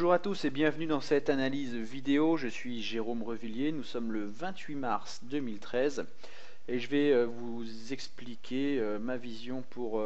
Bonjour à tous et bienvenue dans cette analyse vidéo. Je suis Jérôme Revilliers, nous sommes le 28 mars 2013 et je vais vous expliquer ma vision pour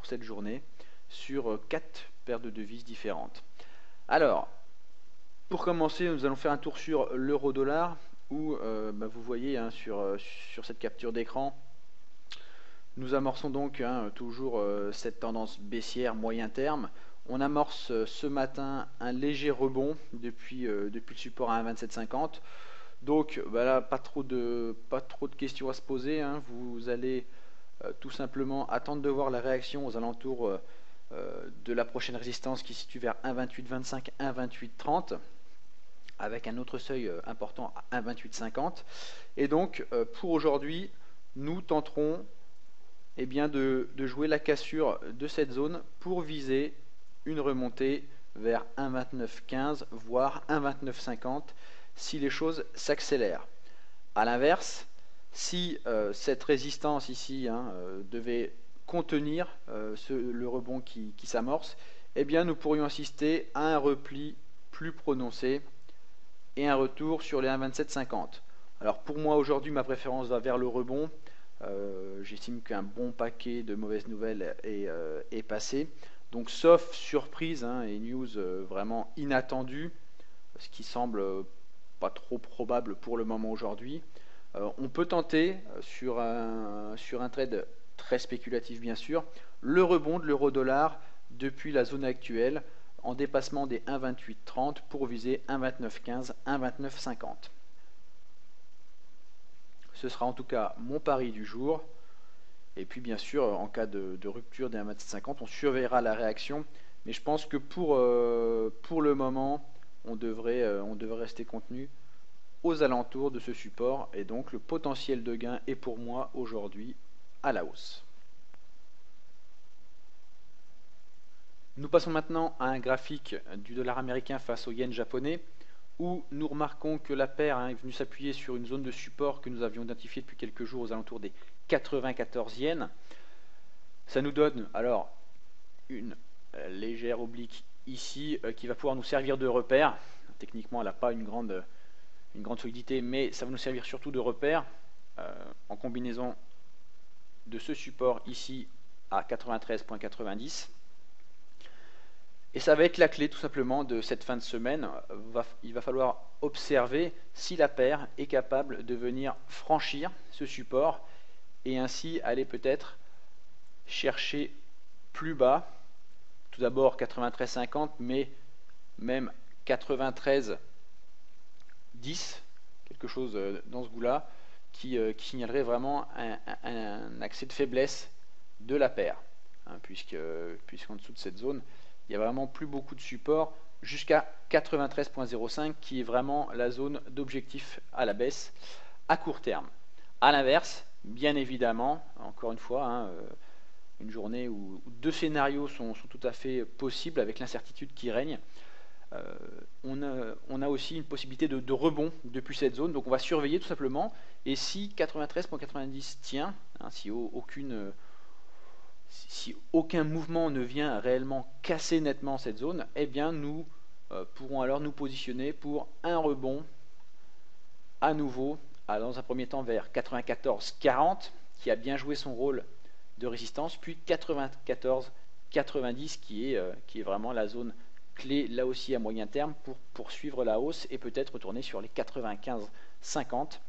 cette journée sur 4 paires de devises différentes. Alors, pour commencer, nous allons faire un tour sur l'euro-dollar où vous voyez sur cette capture d'écran, nous amorçons donc toujours cette tendance baissière moyen terme. On amorce ce matin un léger rebond depuis le support à 1,2750. Donc là, pas trop de questions à se poser. Vous allez tout simplement attendre de voir la réaction aux alentours de la prochaine résistance qui se situe vers 1,2825, 1,2830 avec un autre seuil important à 1,2850. Et donc pour aujourd'hui, nous tenterons de jouer la cassure de cette zone pour viser une remontée vers 1,2915 voire 1,2950 si les choses s'accélèrent. A l'inverse, si cette résistance ici devait contenir le rebond qui s'amorce, nous pourrions assister à un repli plus prononcé et un retour sur les 1,2750. Alors pour moi aujourd'hui ma préférence va vers le rebond. J'estime qu'un bon paquet de mauvaises nouvelles est passé. Donc sauf surprise et news vraiment inattendues, ce qui semble pas trop probable pour le moment aujourd'hui, on peut tenter sur un trade très spéculatif bien sûr, le rebond de l'euro-dollar depuis la zone actuelle en dépassement des 1,2830 pour viser 1,2915, 1,2950. Ce sera en tout cas mon pari du jour. Et puis bien sûr, en cas de rupture des 1,2750, on surveillera la réaction. Mais je pense que pour le moment, on devrait rester contenu aux alentours de ce support. Et donc le potentiel de gain est pour moi aujourd'hui à la hausse. Nous passons maintenant à un graphique du dollar américain face au yen japonais, où nous remarquons que la paire est venue s'appuyer sur une zone de support que nous avions identifiée depuis quelques jours aux alentours des 94 yens. Ça nous donne alors une légère oblique ici qui va pouvoir nous servir de repère. Techniquement, elle n'a pas une grande solidité, mais ça va nous servir surtout de repère en combinaison de ce support ici à 93,90. Et ça va être la clé tout simplement de cette fin de semaine. Il va falloir observer si la paire est capable de venir franchir ce support et ainsi aller peut-être chercher plus bas. Tout d'abord 93,50 mais même 93,10, quelque chose dans ce goût-là qui signalerait vraiment un accès de faiblesse de la paire. Puisqu'en dessous de cette zone, il n'y a vraiment plus beaucoup de support jusqu'à 93,05 qui est vraiment la zone d'objectif à la baisse à court terme. A l'inverse, bien évidemment, encore une fois, une journée où deux scénarios sont tout à fait possibles avec l'incertitude qui règne. On a aussi une possibilité de rebond depuis cette zone, donc on va surveiller tout simplement. Et si 93,90 tient, si aucun mouvement ne vient réellement casser nettement cette zone, nous pourrons alors nous positionner pour un rebond à nouveau, dans un premier temps vers 94,40 qui a bien joué son rôle de résistance, puis 94,90 qui est vraiment la zone clé là aussi à moyen terme pour poursuivre la hausse et peut-être retourner sur les 95,50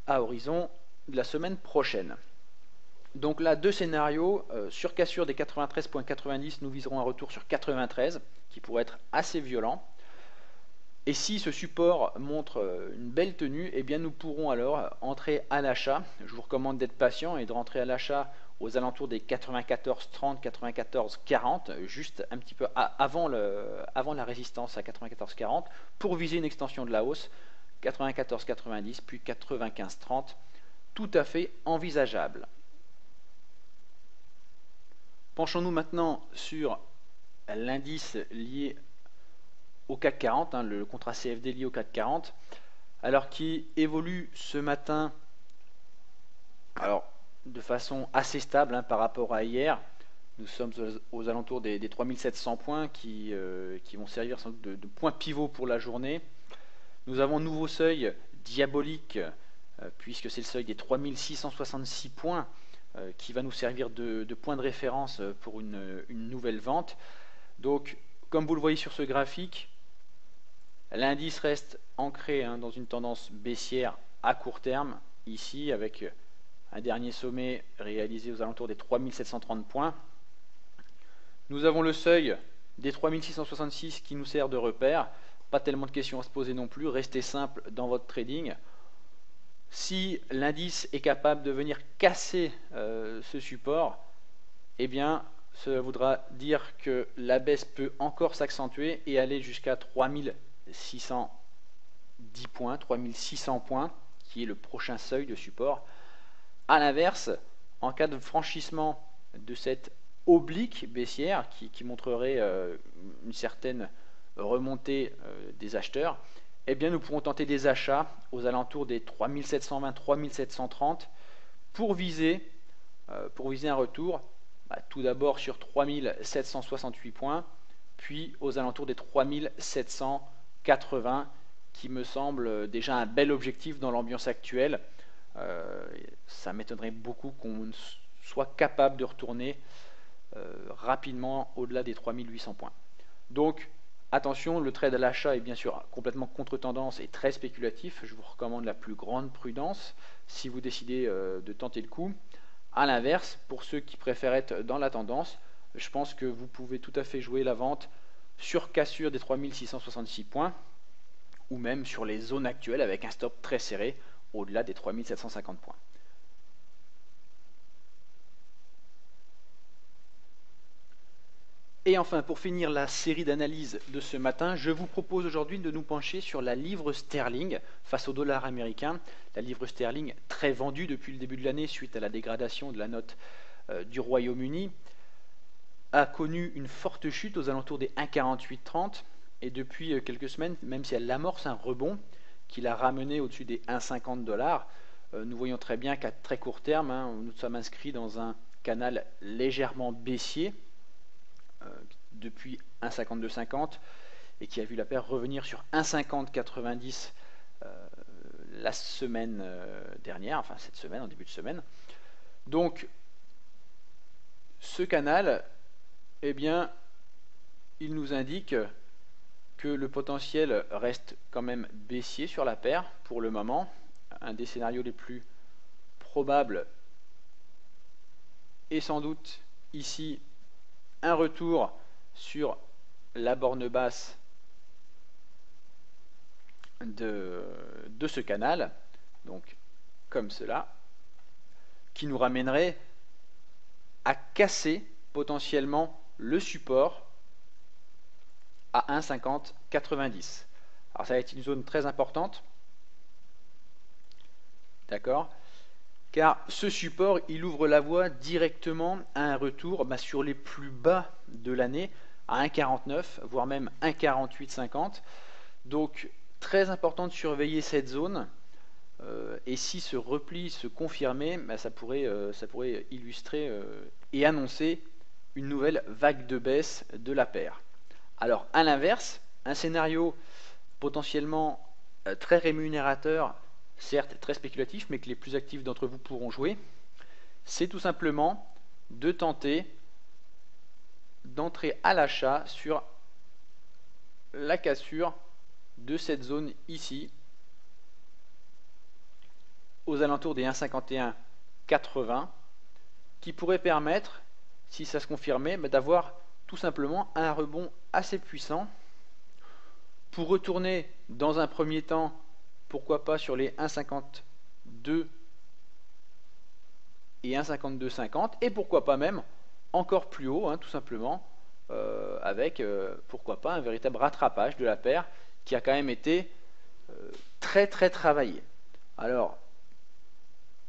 à horizon de la semaine prochaine. Donc là, deux scénarios. Sur cassure des 93,90, nous viserons un retour sur 93, qui pourrait être assez violent. Et si ce support montre une belle tenue, nous pourrons alors entrer à l'achat. Je vous recommande d'être patient et de rentrer à l'achat aux alentours des 94,30, 94,40, juste un petit peu avant la résistance à 94,40, pour viser une extension de la hausse, 94,90, puis 95,30, tout à fait envisageable. Penchons-nous maintenant sur l'indice lié au CAC 40, le contrat CFD lié au CAC 40, alors qui évolue ce matin de façon assez stable par rapport à hier, Nous sommes aux alentours des 3700 points qui vont servir sans doute de point pivot pour la journée. Nous avons un nouveau seuil diabolique, puisque c'est le seuil des 3666 points qui va nous servir de point de référence pour une nouvelle vente. Donc, comme vous le voyez sur ce graphique, l'indice reste ancré dans une tendance baissière à court terme, ici avec un dernier sommet réalisé aux alentours des 3730 points. Nous avons le seuil des 3666 qui nous sert de repère. Pas tellement de questions à se poser non plus, restez simple dans votre trading. Si l'indice est capable de venir casser ce support, eh bien, cela voudra dire que la baisse peut encore s'accentuer et aller jusqu'à 3610 points, 3600 points, qui est le prochain seuil de support. A l'inverse, en cas de franchissement de cette oblique baissière qui montrerait une certaine remontée des acheteurs, eh bien nous pourrons tenter des achats aux alentours des 3720, 3730 pour viser un retour tout d'abord sur 3768 points, puis aux alentours des 3780 qui me semble déjà un bel objectif dans l'ambiance actuelle. Ça m'étonnerait beaucoup qu'on soit capable de retourner rapidement au-delà des 3800 points. Donc attention, le trade à l'achat est bien sûr complètement contre-tendance et très spéculatif. Je vous recommande la plus grande prudence si vous décidez de tenter le coup. A l'inverse, pour ceux qui préfèrent être dans la tendance, je pense que vous pouvez tout à fait jouer la vente sur cassure des 3666 points ou même sur les zones actuelles avec un stop très serré au-delà des 3750 points. Et enfin, pour finir la série d'analyses de ce matin, je vous propose aujourd'hui de nous pencher sur la livre sterling face au dollar américain. La livre sterling très vendue depuis le début de l'année suite à la dégradation de la note du Royaume-Uni a connu une forte chute aux alentours des 1,4830 et depuis quelques semaines, même si elle amorce un rebond qui l'a ramené au-dessus des 1,50 $, nous voyons très bien qu'à très court terme, nous sommes inscrits dans un canal légèrement baissier depuis 1,5250 et qui a vu la paire revenir sur 1,5090 la semaine dernière, enfin cette semaine, en début de semaine. Donc ce canal, eh bien, il nous indique que le potentiel reste quand même baissier sur la paire pour le moment. Un des scénarios les plus probables est sans doute ici un retour sur la borne basse de ce canal, donc comme cela, qui nous ramènerait à casser potentiellement le support à 1,5090. Alors ça va être une zone très importante, d'accord, car ce support, il ouvre la voie directement à un retour sur les plus bas de l'année, à 1,49, voire même 1,4850. Donc, très important de surveiller cette zone. Et si ce repli se confirmait, ça pourrait illustrer et annoncer une nouvelle vague de baisse de la paire. Alors, à l'inverse, un scénario potentiellement très rémunérateur, certes très spéculatif, mais que les plus actifs d'entre vous pourront jouer, c'est tout simplement de tenter d'entrer à l'achat sur la cassure de cette zone ici, aux alentours des 1,5180, qui pourrait permettre, si ça se confirmait, d'avoir tout simplement un rebond assez puissant pour retourner dans un premier temps, pourquoi pas sur les 1,52 et 1,5250, et pourquoi pas même encore plus haut, tout simplement, avec pourquoi pas un véritable rattrapage de la paire qui a quand même été très très travaillé. Alors,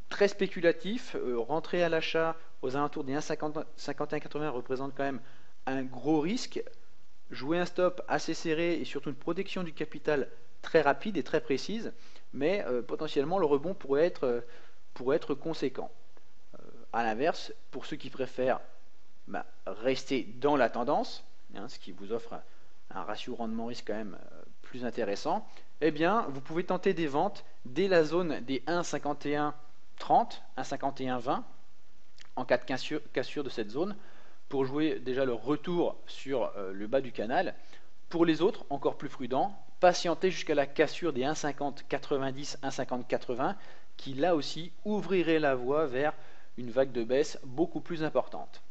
très spéculatif, rentrer à l'achat aux alentours des 1,5180 représente quand même un gros risque. Jouer un stop assez serré et surtout une protection du capital très rapide et très précise, mais potentiellement le rebond pourrait être conséquent. A l'inverse, pour ceux qui préfèrent rester dans la tendance, hein, ce qui vous offre un ratio rendement-risque quand même plus intéressant, eh bien, vous pouvez tenter des ventes dès la zone des 1,5130, 1,5120, en cas de cassure de cette zone, pour jouer déjà le retour sur le bas du canal. Pour les autres, encore plus prudents, patienter jusqu'à la cassure des 1,5090, 1,5080, qui là aussi ouvrirait la voie vers une vague de baisse beaucoup plus importante.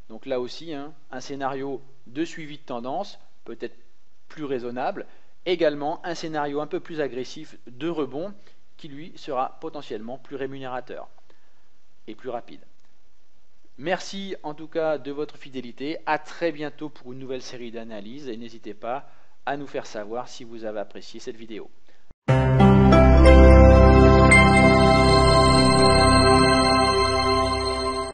Donc là aussi, hein, un scénario de suivi de tendance, peut-être plus raisonnable, également un scénario un peu plus agressif de rebond, qui lui sera potentiellement plus rémunérateur et plus rapide. Merci en tout cas de votre fidélité, à très bientôt pour une nouvelle série d'analyses et n'hésitez pas à nous faire savoir si vous avez apprécié cette vidéo.